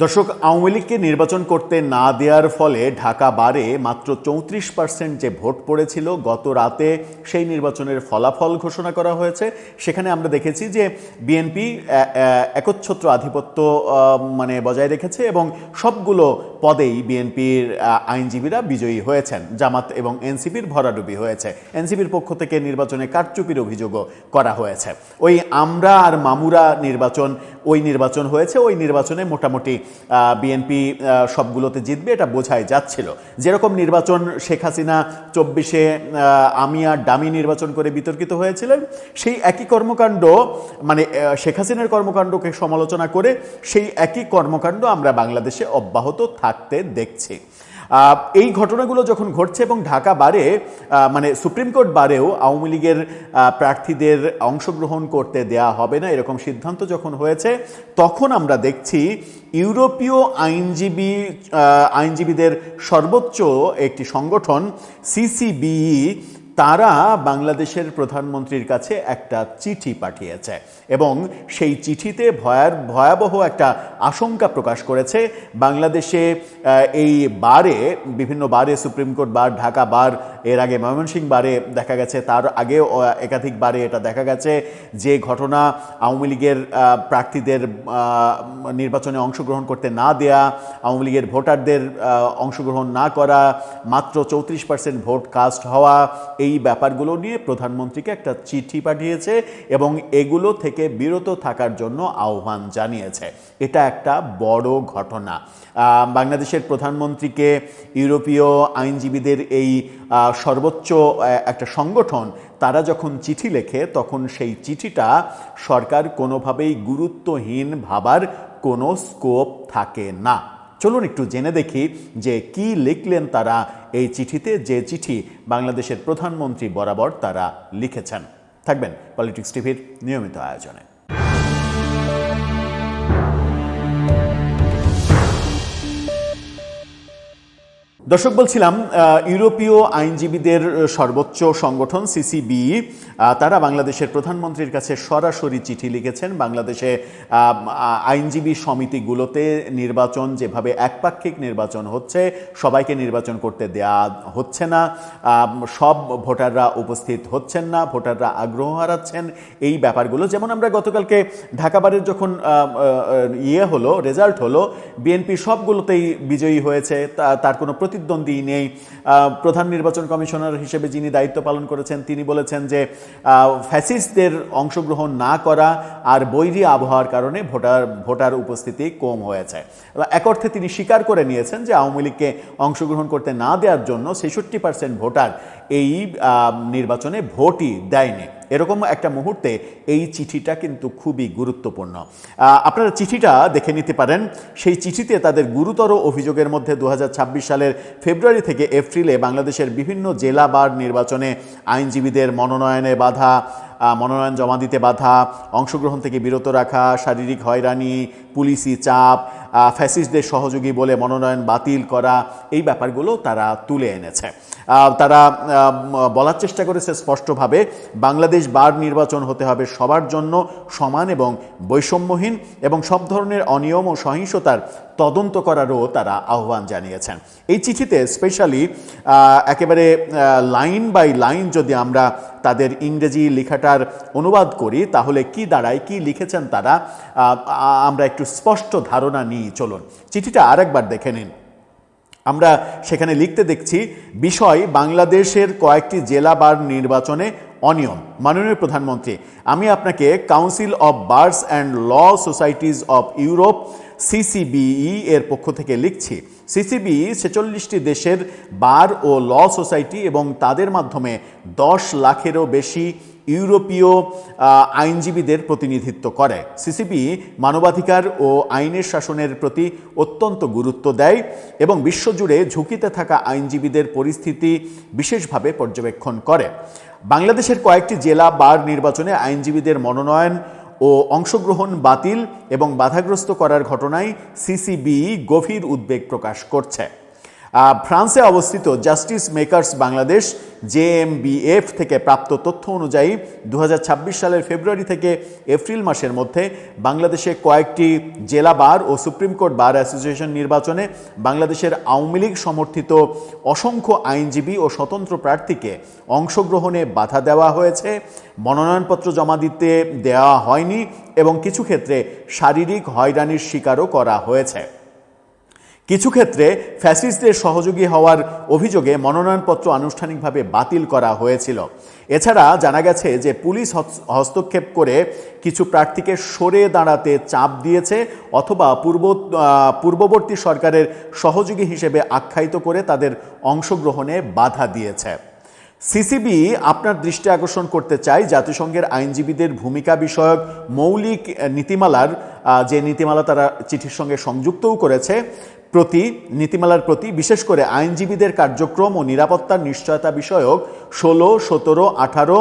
দর্শক, আওয়ামী লীগকে নির্বাচন করতে না দেওয়ার ফলে ঢাকা বারে মাত্র 34% যে ভোট পড়েছিল, গত রাতে সেই নির্বাচনের ফলাফল ঘোষণা করা হয়েছে। সেখানে আমরা দেখেছি যে বিএনপি একচ্ছত্র আধিপত্য বজায় রেখেছে এবং সবগুলো পদেই বিএনপির আইনজীবীরা বিজয়ী হয়েছেন। জামাত এবং এনসিপির ভরাডুবি হয়েছে। এনসিপির পক্ষ থেকে নির্বাচনে কারচুপির অভিযোগও করা হয়েছে। ওই আমরা আর মামুরা নির্বাচন হয়েছে। ওই নির্বাচনে মোটামুটি বিএনপি সবগুলোতে জিতবে, এটা বোঝাই যাচ্ছিল। যেরকম নির্বাচন শেখ হাসিনা 24-এ আমি আর ডামি নির্বাচন করে বিতর্কিত হয়েছিলেন, সেই একই কর্মকাণ্ড শেখ হাসিনার কর্মকাণ্ডকে সমালোচনা করে সেই একই কর্মকাণ্ড আমরা বাংলাদেশে অব্যাহত থাকতে দেখছি। এই ঘটনাগুলো যখন ঘটছে এবং ঢাকা বারে সুপ্রিম কোর্ট বারেও আওয়ামী লীগের প্রার্থীদের অংশগ্রহণ করতে দেয়া হবে না, এরকম সিদ্ধান্ত যখন হয়েছে, তখন আমরা দেখছি ইউরোপীয় আইনজীবীদের সর্বোচ্চ একটি সংগঠন সিসিবিই তারা বাংলাদেশের প্রধানমন্ত্রীর কাছে একটা চিঠি পাঠিয়েছে এবং সেই চিঠিতে ভয়াবহ একটা আশঙ্কা প্রকাশ করেছে। বাংলাদেশে এই বারে, বিভিন্ন বারে, সুপ্রিম কোর্ট বার, ঢাকা বার, এর আগে ময়মনসিংহ বারে দেখা গেছে, তার আগেও একাধিক বারে এটা দেখা গেছে যে ঘটনা আওয়ামী লীগের প্রার্থীদের নির্বাচনে অংশগ্রহণ করতে না দেয়া, আওয়ামী লীগের ভোটারদের অংশগ্রহণ না করা, মাত্র 34% ভোট কাস্ট হওয়া, এই ব্যাপারগুলো নিয়ে প্রধানমন্ত্রীকে একটা চিঠি পাঠিয়েছে এবং এগুলো থেকে বিরত থাকার জন্য আহ্বান জানিয়েছে। এটা একটা বড় ঘটনা। বাংলাদেশের প্রধানমন্ত্রীকে ইউরোপীয় আইনজীবীদের এই সর্বোচ্চ একটা সংগঠন তারা যখন চিঠি লেখে, তখন সেই চিঠিটা সরকার কোনোভাবেই গুরুত্বহীন ভাবার কোনো স্কোপ থাকে না। চলুন একটু জেনে দেখি যে কি লিখলেন তারা এই চিঠিতে, যে চিঠি বাংলাদেশের প্রধানমন্ত্রী বরাবর তারা লিখেছেন। থাকবেন পলিটিক্স টিভির নিয়মিত আয়োজনে। দর্শক, বলছিলাম ইউরোপীয় আইনজীবীদের সর্বোচ্চ সংগঠন সিসিবিই তারা বাংলাদেশের প্রধানমন্ত্রীর কাছে সরাসরি চিঠি লিখেছেন। বাংলাদেশে আইনজীবী সমিতিগুলোতে নির্বাচন যেভাবে একপাক্ষিক নির্বাচন হচ্ছে, সবাইকে নির্বাচন করতে দেয়া হচ্ছে না, সব ভোটাররা উপস্থিত হচ্ছেন না, ভোটাররা আগ্রহ হারাচ্ছেন, এই ব্যাপারগুলো, যেমন আমরা গতকালকে ঢাকা বারের যখন রেজাল্ট হলো, বিএনপি সবগুলোতেই বিজয়ী হয়েছে, তার কোনো প্রতিদ্বন্দ্বী নেই। প্রধান নির্বাচন কমিশনার হিসেবে যিনি দায়িত্ব পালন করেছেন, তিনি বলেছেন যে ফ্যাসিস্টদের অংশগ্রহণ না করা আর বৈরী আবহাওয়ার কারণে ভোটার উপস্থিতি কম হয়েছে। এক অর্থে তিনি স্বীকার করে নিয়েছেন যে আওয়ামী লীগকে অংশগ্রহণ করতে না দেওয়ার জন্য 66% ভোটার এই নির্বাচনে ভোটই দেয়নি। এরকম একটা মুহূর্তে এই চিঠিটা কিন্তু খুবই গুরুত্বপূর্ণ। আপনারা চিঠিটা দেখে নিতে পারেন। সেই চিঠিতে তাদের গুরুতর অভিযোগের মধ্যে 2026 সালের ফেব্রুয়ারি থেকে এপ্রিলে বাংলাদেশের বিভিন্ন জেলা বার নির্বাচনে আইনজীবীদের মনোনয়ন জমা দিতে বাধা, অংশগ্রহণ থেকে বিরত রাখা, শারীরিক হয়রানি, পুলিশি চাপ, ফ্যাসিস্টদের সহযোগী বলে মনোনয়ন বাতিল করা, এই ব্যাপারগুলো তারা তুলে এনেছে। তারা বলার চেষ্টা করেছে স্পষ্টভাবে, বাংলাদেশ বার নির্বাচন হতে হবে সবার জন্য সমান এবং বৈষম্যহীন, এবং সব ধরনের অনিয়ম ও সহিংসতার তদন্ত করারও তারা আহ্বান জানিয়েছেন। এই চিঠিতে স্পেশালি একেবারে লাইন বাই লাইন যদি আমরা তাদের ইংরেজি লেখাটার অনুবাদ করি, তাহলে কি দাঁড়ায়, কি লিখেছেন তারা, আমরা একটু স্পষ্ট ধারণা নিই। চলুন চিঠিটা আরেকবার দেখে নিন। আমরা সেখানে লিখতে দেখছি, বিষয় বাংলাদেশের কয়েকটি জেলা বার নির্বাচনে অনিয়ম। মাননীয় প্রধানমন্ত্রী, আমি আপনাকে council of bars and law societies of Europe CCBE এর পক্ষ থেকে লিখছি। সিসিবিই 46টি দেশের বার ও ল সোসাইটি এবং তাদের মাধ্যমে 10 লাখেরও বেশি ইউরোপীয় আইনজীবীদের প্রতিনিধিত্ব করে। সিসিবিই মানবাধিকার ও আইনের শাসনের প্রতি অত্যন্ত গুরুত্ব দেয় এবং বিশ্বজুড়ে ঝুঁকিতে থাকা আইনজীবীদের পরিস্থিতি বিশেষভাবে পর্যবেক্ষণ করে। বাংলাদেশের কয়েকটি জেলা বার নির্বাচনে আইনজীবীদের মনোনয়ন ও অংশগ্রহণ বাতিল এবং বাধাগ্রস্ত করার ঘটনায় সিসিবিই গভীর উদ্বেগ প্রকাশ করছে। ফ্রান্সে অবস্থিত জাস্টিস মেকার্স বাংলাদেশ JMBF থেকে প্রাপ্ত তথ্য অনুযায়ী 2026 সালের ফেব্রুয়ারি থেকে এপ্রিল মাসের মধ্যে বাংলাদেশে কয়েকটি জেলা বার ও সুপ্রিম কোর্ট বার অ্যাসোসিয়েশন নির্বাচনে বাংলাদেশের আওয়ামী লীগ সমর্থিত অসংখ্য আইনজীবী ও স্বতন্ত্র প্রার্থীকে অংশগ্রহণে বাধা দেওয়া হয়েছে, মনোনয়নপত্র জমা দিতে দেওয়া হয়নি এবং কিছু ক্ষেত্রে শারীরিক হয়রানির শিকারও করা হয়েছে। কিছু ক্ষেত্রে ফ্যাসিস্টদের সহযোগী হওয়ার অভিযোগে মনোনয়নপত্র আনুষ্ঠানিকভাবে বাতিল করা হয়েছিল। এছাড়া জানা গেছে যে পুলিশ হস্তক্ষেপ করে কিছু প্রার্থীকে সরে দাঁড়াতে চাপ দিয়েছে অথবা পূর্ববর্তী সরকারের সহযোগী হিসেবে আখ্যায়িত করে তাদের অংশগ্রহণে বাধা দিয়েছে। সিসিবি আপনার দৃষ্টি আকর্ষণ করতে চাই জাতিসংঘের আইনজীবীদের ভূমিকা বিষয়ক মৌলিক নীতিমালার যে নীতিমালা তারা চিঠির সঙ্গে সংযুক্তও করেছে নীতিমালার প্রতি বিশেষ করে আইনজীবীদের কার্যক্রম ও নিরাপত্তার নিশ্চয়তা বিষয়ক 16, 17, 18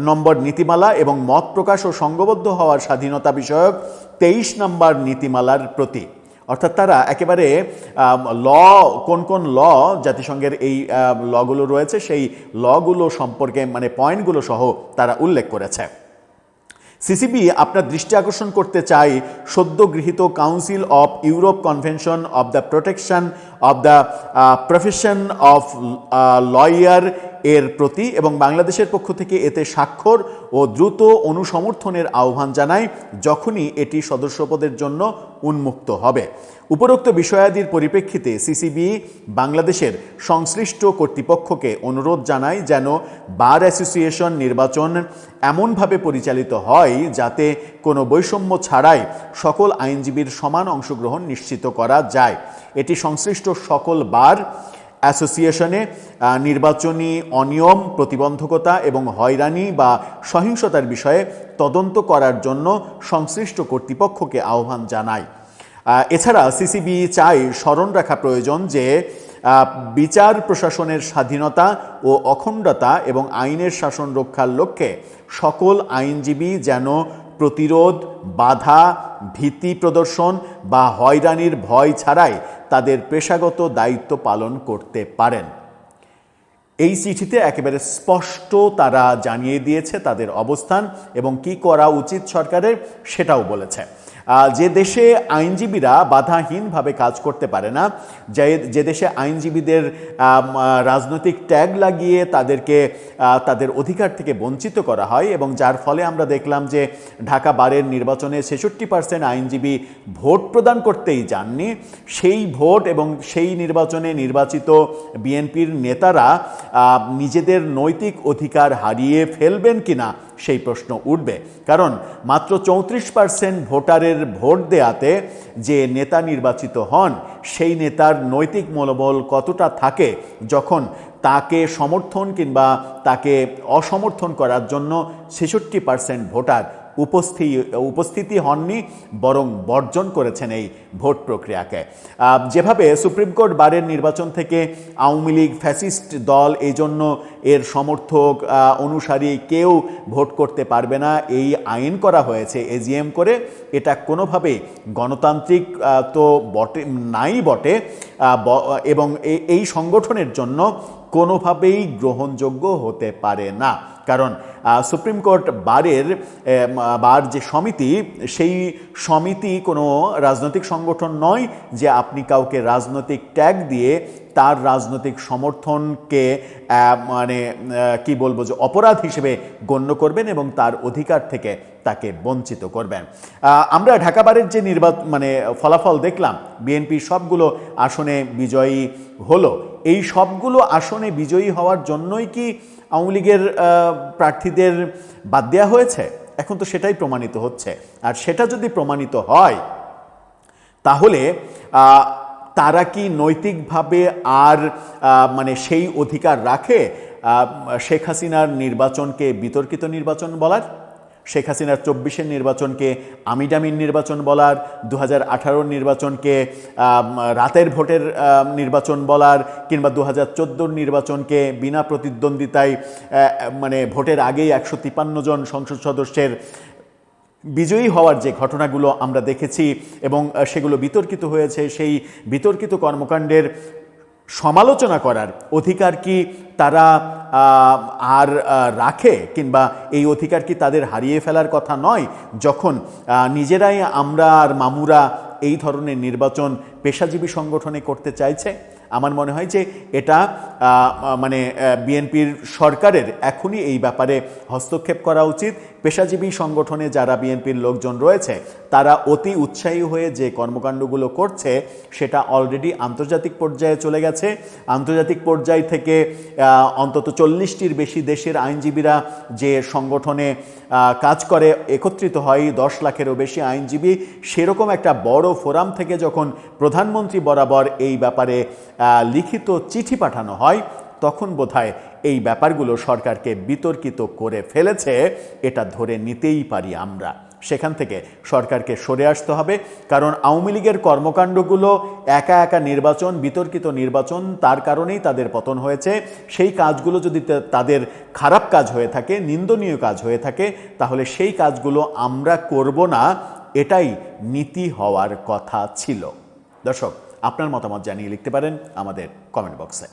নম্বর নীতিমালা এবং মত প্রকাশ ও সংঘবদ্ধ হওয়ার স্বাধীনতা বিষয়ক 23 নম্বর নীতিমালার প্রতি। অর্থাৎ তারা একেবারে কোন কোন জাতিসংঘের এই লগুলো রয়েছে সেই লগুলো সম্পর্কে মানে পয়েন্টগুলো সহ তারা উল্লেখ করেছে। সিসিবি আপনার দৃষ্টি আকর্ষণ করতে চাই সদ্য গৃহীত council of Europe convention of the protection of the profession of lawyer এর প্রতি এবং বাংলাদেশের পক্ষ থেকে এতে স্বাক্ষর ও দ্রুত অনুসমর্থনের আহ্বান জানায় যখনই এটি সদস্যপদের জন্য উন্মুক্ত হবে। উপরোক্ত বিষয়াদির পরিপ্রেক্ষিতে সিসিবি বাংলাদেশের সংশ্লিষ্ট কর্তৃপক্ষকে অনুরোধ জানায় যেন বার অ্যাসোসিয়েশন নির্বাচন এমনভাবে পরিচালিত হয় যাতে কোনো বৈষম্য ছাড়াই সকল আইনজীবীর সমান অংশগ্রহণ নিশ্চিত করা যায়। এটি সংশ্লিষ্ট সকল বার অ্যাসোসিয়েশনে নির্বাচনী অনিয়ম, প্রতিবন্ধকতা এবং হয়রানি বা সহিংসতার বিষয়ে তদন্ত করার জন্য সংশ্লিষ্ট কর্তৃপক্ষকে আহ্বান জানায়। এছাড়া সিসিবি চাই স্মরণ রাখা প্রয়োজন যে বিচার প্রশাসনের স্বাধীনতা ও অখণ্ডতা এবং আইনের শাসন রক্ষার লক্ষ্যে সকল আইনজীবী যেন প্রতিরোধ, বাধা, ভীতি প্রদর্শন বা হয়রানির ভয় ছাড়াই তাদের পেশাগত দায়িত্ব পালন করতে পারেন। এই চিঠিতে একেবারে স্পষ্ট তারা জানিয়ে দিয়েছে তাদের অবস্থান এবং কি করা উচিত সরকারের সেটাও বলেছে। যে দেশে আইনজীবীরা বাধাহীনভাবে কাজ করতে পারে না, যে দেশে আইনজীবীদের রাজনৈতিক ট্যাগ লাগিয়ে তাদেরকে তাদের অধিকার থেকে বঞ্চিত করা হয় এবং যার ফলে আমরা দেখলাম যে ঢাকা বারের নির্বাচনে 66% আইনজীবী ভোট প্রদান করতেই যাননি, সেই ভোট এবং সেই নির্বাচনে নির্বাচিত বিএনপির নেতারা নিজেদের নৈতিক অধিকার হারিয়ে ফেলবেন কিনা সেই প্রশ্ন উঠবে। কারণ মাত্র 34% ভোটারের ভোট দেয়াতে যে নেতা নির্বাচিত হন সেই নেতার নৈতিক মনোবল কতটা থাকে যখন তাকে সমর্থন কিংবা তাকে অসমর্থন করার জন্য 66% ভোটার উপস্থিতি হননি, বরং বর্জন করেছেন এই ভোট প্রক্রিয়াকে। যেভাবে সুপ্রিম কোর্ট বারের নির্বাচন থেকে আওয়ামী লীগ ফ্যাসিস্ট দল এই জন্য এর সমর্থক অনুসারী কেউ ভোট করতে পারবে না এই আইন করা হয়েছে এজিএম করে, এটা কোনোভাবেই গণতান্ত্রিক তো বটে নাই বটে এবং এই সংগঠনের জন্য কোনোভাবেই গ্রহণযোগ্য হতে পারে না। কারণ সুপ্রিম কোর্ট বার যে সমিতি, সেই সমিতি কোনো রাজনৈতিক সংগঠন নয় যে আপনি কাউকে রাজনৈতিক ট্যাগ দিয়ে তার রাজনৈতিক সমর্থনকে মানে কি বলবো যে অপরাধ হিসেবে গণ্য করবেন এবং তার অধিকার থেকে তাকে বঞ্চিত করবেন। আমরা ঢাকা বারের যে ফলাফল দেখলাম, বিএনপি সবগুলো আসনে বিজয়ী হলো। এই সবগুলো আসনে বিজয়ী হওয়ার জন্যই কি আওয়ামী লীগের প্রার্থীদের বাদ দেওয়া হয়েছে? এখন তো সেটাই প্রমাণিত হচ্ছে। আর সেটা যদি প্রমাণিত হয় তাহলে তারা কি নৈতিকভাবে আর সেই অধিকার রাখে শেখ হাসিনার নির্বাচনকে বিতর্কিত নির্বাচন বলার, শেখ হাসিনার 24-এর নির্বাচনকে আমিডামিন নির্বাচন বলার, 2018 নির্বাচনকে রাতের ভোটের নির্বাচন বলার, কিংবা 2014 নির্বাচনকে বিনা প্রতিদ্বন্দ্বিতায় ভোটের আগেই 153 জন সংসদ সদস্যের বিজয়ী হওয়ার যে ঘটনাগুলো আমরা দেখেছি এবং সেগুলো বিতর্কিত হয়েছে, সেই বিতর্কিত কর্মকাণ্ডের সমালোচনা করার অধিকার কি তারা আর রাখে, কিংবা এই অধিকার কি তাদের হারিয়ে ফেলার কথা নয় যখন নিজেরাই আমরা আর মামুরা এই ধরনের নির্বাচন পেশাজীবী সংগঠনে করতে চাইছে? আমার মনে হয় যে এটা মানে বিএনপির সরকারের এখনই এই ব্যাপারে হস্তক্ষেপ করা উচিত। পেশাজীবী সংগঠনে যারা বিএনপির লোকজন রয়েছে তারা অতি উৎসাহী হয়ে যে কর্মকাণ্ডগুলো করছে সেটা অলরেডি আন্তর্জাতিক পর্যায়ে চলে গেছে। আন্তর্জাতিক পর্যায় থেকে অন্তত 40টির বেশি দেশের আইনজীবীরা যে সংগঠনে কাজ করে একত্রিত হয়, 10 লাখেরও বেশি আইনজীবী, সেরকম একটা বড় ফোরাম থেকে যখন প্রধানমন্ত্রী বরাবর এই ব্যাপারে লিখিত চিঠি পাঠানো হয় তখন বোধহয় এই ব্যাপারগুলো সরকারকে বিতর্কিত করে ফেলেছে, এটা ধরে নিতেই পারি আমরা। সেখান থেকে সরকারকে সরে আসতে হবে, কারণ আওয়ামী লীগের কর্মকাণ্ডগুলো একা একা নির্বাচন, বিতর্কিত নির্বাচন, তার কারণেই তাদের পতন হয়েছে। সেই কাজগুলো যদি তাদের খারাপ কাজ হয়ে থাকে, নিন্দনীয় কাজ হয়ে থাকে, তাহলে সেই কাজগুলো আমরা করব না, এটাই নীতি হওয়ার কথা ছিল। দর্শক, আপনার মতামত জানিয়ে লিখতে পারেন আমাদের কমেন্ট বক্সে।